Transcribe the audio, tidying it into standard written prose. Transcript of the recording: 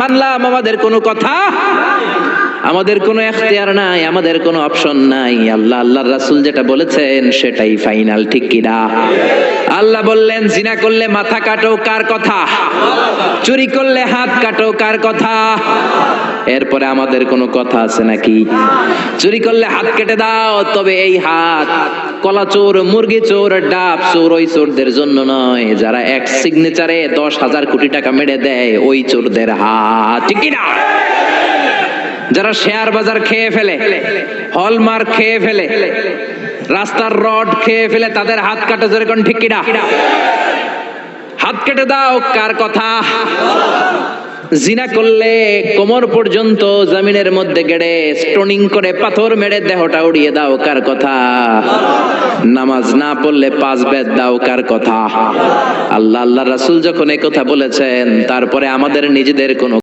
মানলাম, আমাদের কোনো কথা, আমাদের কোনো এখতিয়ার নাই, আমাদের কোনো অপশন নাই। আল্লাহ আল্লাহর রাসূল যেটা বলেছেন সেটাই ফাইনাল, ঠিক কিনা? আল্লাহ বললেন জিনা করলে মাথা কাটো, কার কথা? চুরি করলে হাত কাটো, কার কথা? এরপরে আমাদের কোনো কথা আছে নাকি? চুরি করলে হাত কেটে দাও, তবে এই হাত কলা চোর, মুরগি চোর, ডাব চোর ওই চোরদের জন্য নয়, যারা এক সিগনেচারে 10,000 কোটি টাকা মেরে দেয় ওই চোরদের হাত, ঠিক কিনা? যারা শেয়ার বাজার খেয়ে ফেলে, হলমার্ক খেয়ে ফেলে, রাস্তার রড খেয়ে ফেলে, তাদের হাত কাটো, যেরকম, ঠিক কিনা? হাত কেটে দাও, কার কথা? জিনা করলে কোমর পর্যন্ত জমিনের মধ্যে গেড়ে স্টোনিং করে পাথর মেরে দেহটা উড়িয়ে দাও, কার কথা? নামাজ না পড়লে 5 বেদ দাও, কার কথা? আল্লাহ আল্লাহ রাসূল যখন এই কথা বলেছেন, তারপরে আমাদের নিজেদের কোনো